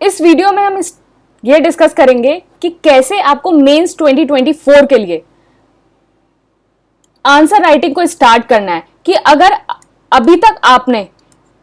इस वीडियो में हम ये डिस्कस करेंगे कि कैसे आपको मेंस 2024 के लिए आंसर राइटिंग को स्टार्ट करना है। कि अगर अभी तक आपने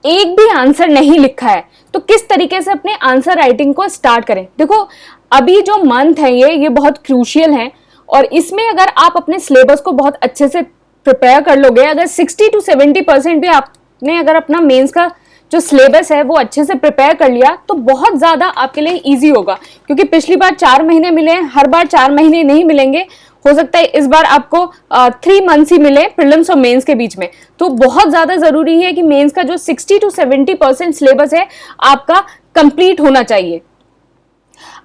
एक भी आंसर नहीं लिखा है तो किस तरीके से अपने आंसर राइटिंग को स्टार्ट करें। देखो, अभी जो मंथ है ये बहुत क्रूशियल है और इसमें अगर आप अपने सिलेबस को बहुत अच्छे से प्रिपेयर कर लोगे, अगर 60 to 70% भी आपने अगर अपना मेंस का जो सिलेबस है वो अच्छे से प्रिपेयर कर लिया तो बहुत ज़्यादा आपके लिए इजी होगा। क्योंकि पिछली बार 4 महीने मिले, हर बार 4 महीने नहीं मिलेंगे, हो सकता है इस बार आपको 3 मंथ्स ही मिले प्रीलिम्स और मेंस के बीच में। तो बहुत ज़्यादा ज़रूरी है कि मेंस का जो 60 to 70% सिलेबस है आपका कंप्लीट होना चाहिए।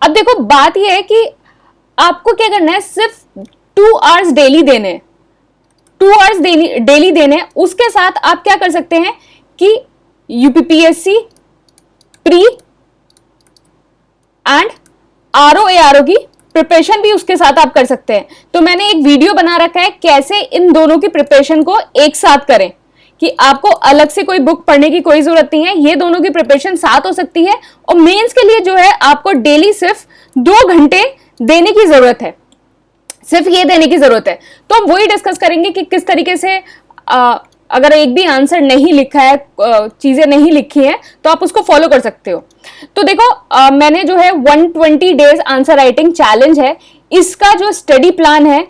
अब देखो, बात यह है कि आपको क्या करना है, सिर्फ 2 आवर्स डेली देने, 2 आवर्स डेली देने। उसके साथ आप क्या कर सकते हैं कि यूपीपीएससी प्री एंड आरओ की प्रिपरेशन भी उसके साथ आप कर सकते हैं। तो मैंने एक वीडियो बना रखा है कैसे इन दोनों की प्रिपरेशन को एक साथ करें, कि आपको अलग से कोई बुक पढ़ने की कोई जरूरत नहीं है, ये दोनों की प्रिपरेशन साथ हो सकती है। और मेंस के लिए जो है आपको डेली सिर्फ 2 घंटे देने की जरूरत है, सिर्फ ये देने की जरूरत है। तो हम वही डिस्कस करेंगे कि किस तरीके से अगर एक भी आंसर नहीं लिखा है, चीजें नहीं लिखी हैं, तो आप उसको फॉलो कर सकते हो। तो देखो, मैंने जो है 120 डेज आंसर राइटिंग चैलेंज है, इसका जो स्टडी प्लान है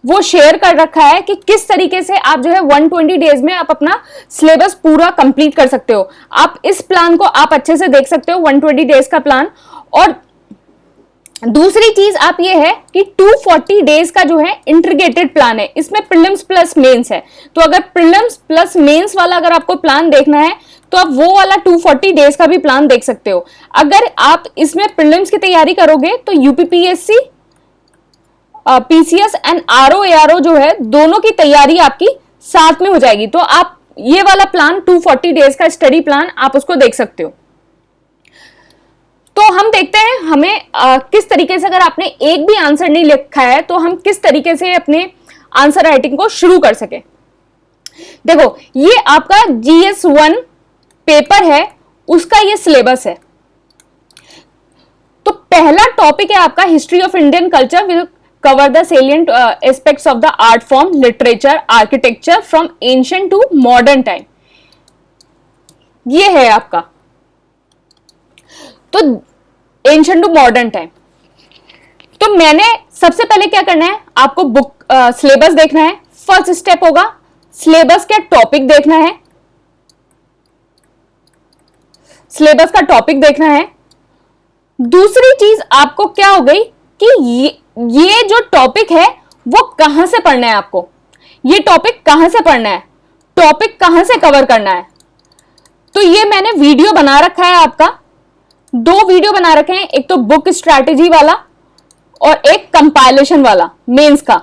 वो शेयर कर रखा है कि किस तरीके से आप जो है 120 डेज में आप अपना सिलेबस पूरा कंप्लीट कर सकते हो। आप इस प्लान को आप अच्छे से देख सकते हो, 120 डेज का प्लान। और दूसरी चीज आप ये है कि 240 डेज का जो है इंटीग्रेटेड प्लान है, इसमें प्रीलिम्स प्लस मेंस है। तो अगर प्रीलिम्स प्लस मेंस वाला अगर आपको प्लान देखना है तो आप वो वाला 240 डेज का भी प्लान देख सकते हो। अगर आप इसमें प्रीलिम्स की तैयारी करोगे तो यूपीपीएससी, पीसीएस एंड आरओ जो है दोनों की तैयारी आपकी साथ में हो जाएगी। तो आप ये वाला प्लान 240 डेज का स्टडी प्लान आप उसको देख सकते हो। तो हम देखते हैं हमें किस तरीके से, अगर आपने एक भी आंसर नहीं लिखा है तो हम किस तरीके से अपने आंसर राइटिंग को शुरू कर सके। देखो, ये आपका GS1 पेपर है, उसका ये सिलेबस है। तो पहला टॉपिक है आपका history of Indian culture, will cover the salient aspects of the art form, literature, architecture from ancient to modern time. ये है आपका, तो एंशिएंट टू मॉडर्न टाइम। तो मैंने सबसे पहले क्या करना है, आपको बुक सिलेबस देखना है। फर्स्ट स्टेप होगा सिलेबस का टॉपिक देखना है, सिलेबस का टॉपिक देखना है। दूसरी चीज आपको क्या हो गई कि ये जो टॉपिक है वो कहां से पढ़ना है, आपको ये टॉपिक कहां से पढ़ना है, टॉपिक कहां से कवर करना है। तो ये मैंने वीडियो बना रखा है, आपका 2 वीडियो बना रखे हैं, एक तो बुक स्ट्रैटेजी वाला और एक कंपाइलेशन वाला मेंस का।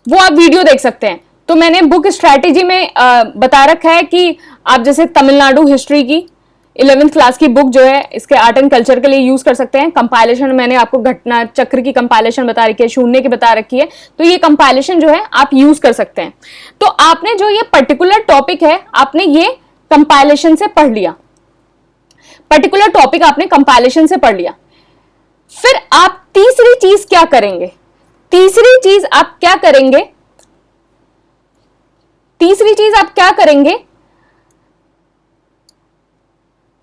वो आप वीडियो देख सकते हैं। तो मैंने बुक स्ट्रैटेजी में बता रखा है कि आप जैसे तमिलनाडु हिस्ट्री की 11th क्लास की बुक जो है इसके आर्ट एंड कल्चर के लिए यूज कर सकते हैं। कंपाइलेशन मैंने आपको घटना चक्र की कंपाइलेशन बता रखी है, शून्य की बता रखी है, तो ये कंपाइलेशन जो है आप यूज कर सकते हैं। तो आपने जो ये पर्टिकुलर टॉपिक है आपने ये कंपाइलेशन से पढ़ लिया, पर्टिकुलर टॉपिक आपने कंपाइलेशन से पढ़ लिया। फिर आप तीसरी चीज क्या करेंगे, तीसरी चीज आप क्या करेंगे, तीसरी चीज आप क्या करेंगे,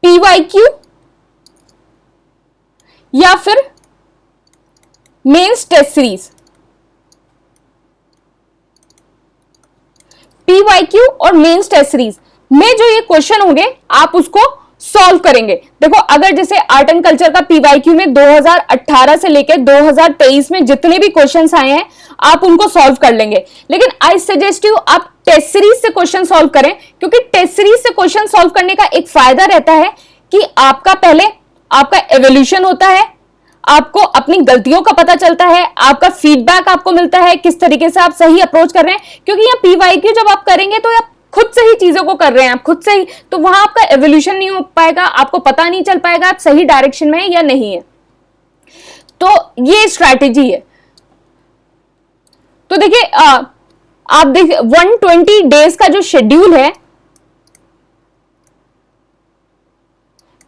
पीवाईक्यू या फिर मेंस टेस्ट सीरीज। पीवाईक्यू और मेंस टेस्ट सीरीज में जो ये क्वेश्चन होंगे आप उसको सॉल्व करेंगे। देखो, अगर जैसे आर्ट एंड कल्चर का पीवाईक्यू में 2018 से लेकर 2023 में जितने भी क्वेश्चंस आए हैं आप उनको सॉल्व कर लेंगे। लेकिन आई सजेस्ट यू आप टेस्ट सीरीज से क्वेश्चन सॉल्व करें, क्योंकि टेस्ट सीरीज से क्वेश्चन सॉल्व करने का एक फायदा रहता है कि आपका पहले आपका एवोल्यूशन होता है, आपको अपनी गलतियों का पता चलता है, आपका फीडबैक आपको मिलता है किस तरीके से आप सही अप्रोच कर रहे हैं। क्योंकि यहाँ पीवाईक्यू जब आप करेंगे तो आप खुद से ही चीजों को कर रहे हैं, आप खुद से ही, तो वहां आपका एवोल्यूशन नहीं हो पाएगा, आपको पता नहीं चल पाएगा आप सही डायरेक्शन में है या नहीं है। तो ये स्ट्रैटेजी है। तो देखिए आप देखिए 120 डेज का जो शेड्यूल है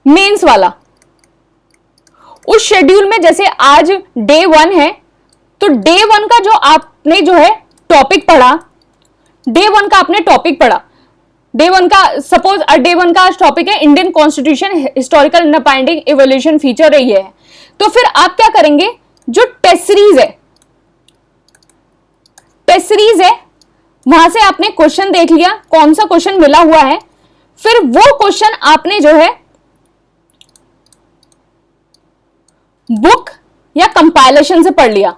मेंस वाला। उस शेड्यूल में जैसे आज डे 1 है, तो डे 1 का जो आपने जो है टॉपिक पढ़ा, डे 1 का आपने टॉपिक पढ़ा, डे 1 का सपोज डे 1 का टॉपिक है Indian constitution historical independent evolution feature रही है, तो फिर आप क्या करेंगे, जो टेस्ट सीरीज है, टेस्ट सीरीज है वहां से आपने क्वेश्चन देख लिया, कौन सा क्वेश्चन मिला हुआ है, फिर वो क्वेश्चन आपने जो है बुक या कंपाइलेशन से पढ़ लिया,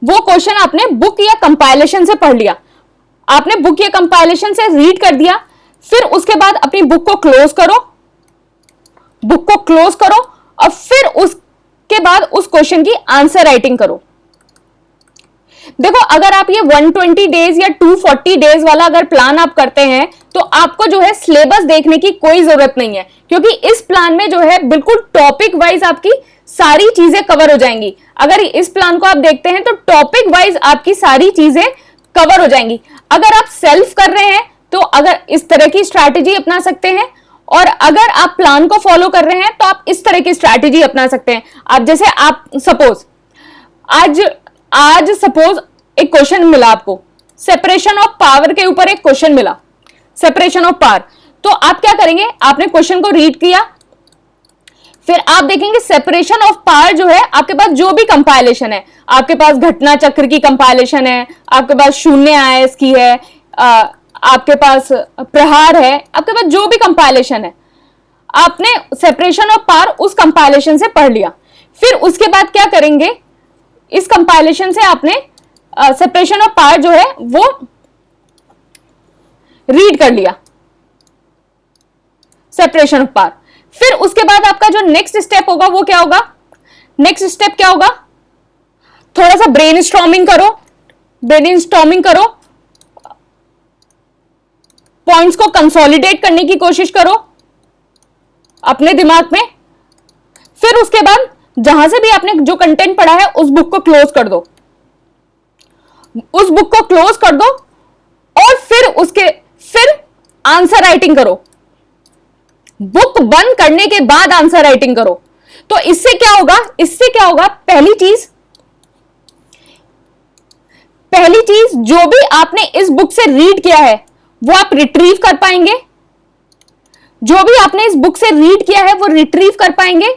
वो क्वेश्चन आपने बुक या कंपाइलेशन से पढ़ लिया, आपने बुक या कंपाइलेशन से रीड कर दिया, फिर उसके बाद अपनी बुक को क्लोज करो, बुक को क्लोज करो और फिर उसके बाद उस क्वेश्चन की आंसर राइटिंग करो। देखो अगर आप ये 120 डेज या 240 डेज वाला अगर प्लान आप करते हैं तो आपको जो है सिलेबस देखने की कोई जरूरत नहीं है, क्योंकि इस प्लान में जो है बिल्कुल टॉपिक वाइज आपकी सारी चीजें कवर हो जाएंगी। अगर इस प्लान को आप देखते हैं तो टॉपिक वाइज आपकी सारी चीजें कवर हो जाएंगी। अगर आप सेल्फ कर रहे हैं तो अगर इस तरह की स्ट्रैटेजी अपना सकते हैं, और अगर आप प्लान को फॉलो कर रहे हैं तो आप इस तरह की स्ट्रैटेजी अपना सकते हैं। आप जैसे आप सपोज आज सपोज एक क्वेश्चन मिला आपको, सेपरेशन ऑफ पावर के ऊपर एक क्वेश्चन मिला, सेपरेशन ऑफ पावर, तो आप क्या करेंगे, आपने क्वेश्चन को रीड किया, फिर आप देखेंगे सेपरेशन ऑफ पावर जो है आपके पास जो भी कंपाइलेशन है, आपके पास घटना चक्र की कंपाइलेशन है, आपके पास शून्य आयस की है, आपके पास प्रहार है, आपके पास जो भी कंपाइलेशन है, आपने सेपरेशन ऑफ पावर उस कंपाइलेशन से पढ़ लिया। फिर उसके बाद क्या करेंगे, इस कंपाइलेशन से आपने सेपरेशन ऑफ पावर जो है वो रीड कर लिया, सेपरेशन ऑफ पावर। फिर उसके बाद आपका जो नेक्स्ट स्टेप होगा वो क्या होगा, नेक्स्ट स्टेप क्या होगा, थोड़ा सा ब्रेनस्टॉर्मिंग करो, ब्रेनस्टॉर्मिंग करो, पॉइंट्स को कंसोलिडेट करने की कोशिश करो अपने दिमाग में। फिर उसके बाद जहां से भी आपने जो कंटेंट पढ़ा है उस बुक को क्लोज कर दो, उस बुक को क्लोज कर दो और फिर आंसर राइटिंग करो। बुक बंद करने के बाद आंसर राइटिंग करो। तो इससे क्या होगा, इससे क्या होगा, पहली चीज जो भी आपने इस बुक से रीड किया है वो आप रिट्रीव कर पाएंगे, जो भी आपने इस बुक से रीड किया है वो रिट्रीव कर पाएंगे।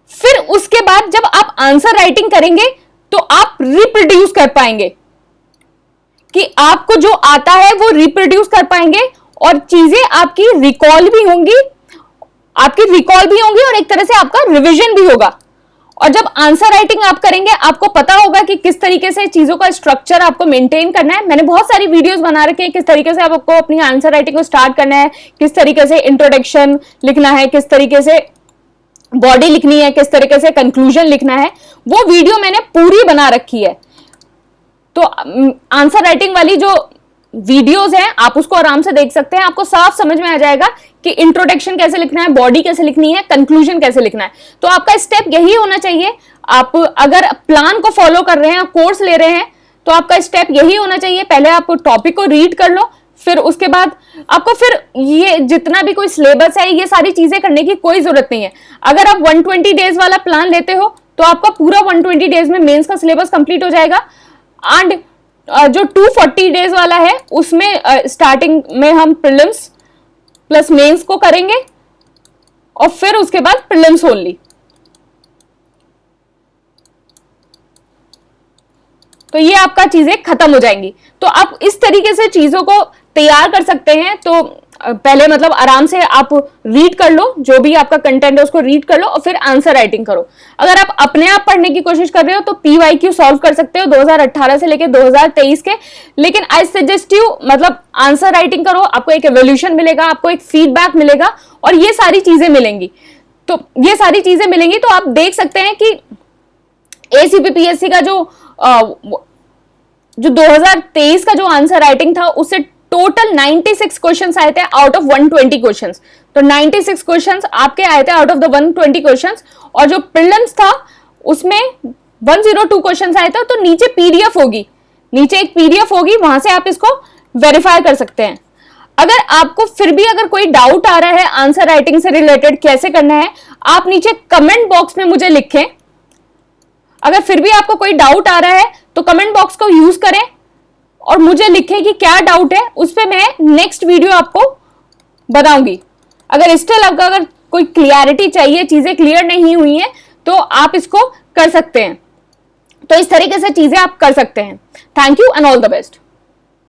फिर उसके बाद जब आप आंसर राइटिंग करेंगे तो आप रिप्रोड्यूस कर पाएंगे, कि आपको जो आता है वो रिप्रोड्यूस कर पाएंगे और चीजें आपकी रिकॉल भी होंगी, और एक तरह से आपका रिवीजन भी होगा। और जब आंसर राइटिंग आप करेंगे आपको पता होगा कि किस तरीके से चीजों का स्ट्रक्चर आपको मेंटेन करना है। मैंने बहुत सारी वीडियोस बना रखे हैं किस तरीके से आपको अपनी आंसर राइटिंग को स्टार्ट करना है, किस तरीके से इंट्रोडक्शन लिखना है, किस तरीके से बॉडी लिखनी है, किस तरीके से कंक्लूजन लिखना है, वो वीडियो मैंने पूरी बना रखी है। तो आंसर राइटिंग वाली जो वीडियोस हैं आप उसको आराम से देख सकते हैं, आपको साफ समझ में आ जाएगा कि इंट्रोडक्शन कैसे लिखना है, बॉडी कैसे लिखनी है, कंक्लूजन कैसे लिखना है। तो आपका स्टेप यही होना चाहिए। आप अगर प्लान को फॉलो कर रहे हैं, कोर्स ले रहे हैं, तो आपका स्टेप यही होना चाहिए, पहले आप टॉपिक को रीड कर लो, फिर उसके बाद आपको फिर ये जितना भी कोई सिलेबस है ये सारी चीजें करने की कोई जरूरत नहीं है। अगर आप 120 डेज वाला प्लान लेते हो तो आपका पूरा 120 डेज में मेंस का सिलेबस कंप्लीट हो जाएगा। एंड जो 240 डेज वाला है उसमें स्टार्टिंग में हम प्रीलिम्स प्लस मेंस को करेंगे और फिर उसके बाद प्रीलिम्स ओनली। तो ये आपका चीजें खत्म हो जाएंगी। तो आप इस तरीके से चीजों को तैयार कर सकते हैं। तो पहले मतलब आराम से आप रीड कर लो, जो भी आपका कंटेंट है उसको रीड कर लो और फिर आंसर राइटिंग करो। अगर आप अपने आप पढ़ने की कोशिश कर रहे हो तो PYQ सॉल्व कर सकते हो 2018 से लेकर 2023 के, लेकिन आई सजेस्ट यू मतलब आंसर राइटिंग करो, आपको एक एवोल्यूशन मिलेगा, आपको एक फीडबैक मिलेगा और ये सारी चीजें मिलेंगी। तो ये सारी चीजें मिलेंगी तो आप देख सकते हैं कि ACPPSC का जो 2023 का जो आंसर राइटिंग था उससे टोटल 96 क्वेश्चंस आए थे आउट ऑफ 120 क्वेश्चंस। तो 96 क्वेश्चंस आपके आए थे आउट ऑफ द 120 क्वेश्चंस। और जो प्रीलिम्स था उसमें 102 क्वेश्चंस आए थे। तो नीचे PDF होगी, नीचे एक PDF होगी, वहां से आप इसको वेरीफाई कर सकते हैं। अगर आपको फिर भी अगर कोई डाउट आ रहा है आंसर राइटिंग से रिलेटेड कैसे करना है, आप नीचे कमेंट बॉक्स में मुझे लिखें। अगर फिर भी आपको कोई डाउट आ रहा है तो कमेंट बॉक्स को यूज करें और मुझे लिखें कि क्या डाउट है, उस पर मैं नेक्स्ट वीडियो आपको बताऊंगी। अगर स्टिल आपका अगर कोई क्लियरिटी चाहिए, चीजें क्लियर नहीं हुई हैं, तो आप इसको कर सकते हैं। तो इस तरीके से चीजें आप कर सकते हैं। Thank you and all the best.